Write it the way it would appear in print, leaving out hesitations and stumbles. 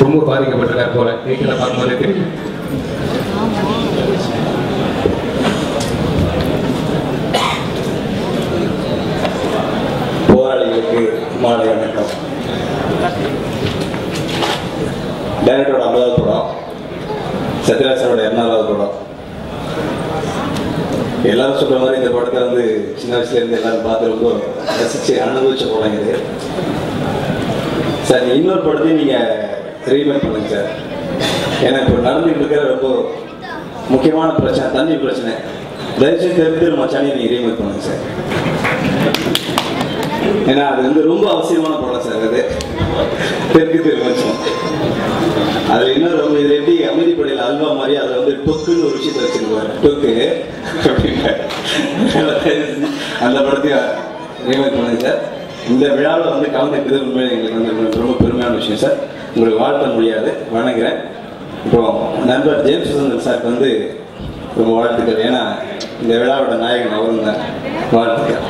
ரொம்ப பாதிக்கப்பட்டிருக்கார் போல நீங்கள பார்க்கும்போது தெரியும். போராளிகளுக்கு மாலை வணக்கம். டைரக்டரோட 50வது படம், சத்யராஜனோட 200வது படம். எல்லாரும் சொல்ற மாதிரி இந்த படத்தை வந்து சின்ன வயசுல இருந்து எல்லாரும் பார்த்து ரொம்ப ரசிச்சு அனுபவிச்ச படம் இது சார். இன்னொரு படத்தையும் நீங்க ரீமேக் பண்ணுங்க சார். ஏன்னா இப்போ நடந்துட்டு இருக்கிற ரொம்ப முக்கியமான பிரச்சனை தண்ணி பிரச்சனை. தயவுசெய்து தெற்கு மச்சானி நீங்க ரீமேக் பண்ணுங்க சார். ஏன்னா அது வந்து ரொம்ப அவசியமான படம் சார். அது தெற்கு மச்சம் அது இன்னும் ரொம்ப இது எப்படி அமைதிப்படையில் அல்வா மாதிரி அதை வந்து டொக்குன்னு ஒரு விஷயத்தை வச்சிருப்பாரு. டொக்கு அந்த படத்தையும் ரீமேக் பண்ணுங்க சார். இந்த விழாவில் வந்து கலந்துக்கிறது உண்மையிலே எங்களுக்கு வந்து ரொம்ப பெருமையான விஷயம் சார். உங்களுக்கு வாழ்த்த முடியாது, வணங்குறேன். அப்புறம் நண்பர் ஜேம்ஸ் சுந்தர் சாருக்கு வந்து ரொம்ப வாழ்த்துக்கள். ஏன்னா இந்த விழாவோட நாயகன் அவரும் தான். வாழ்த்துக்கள்.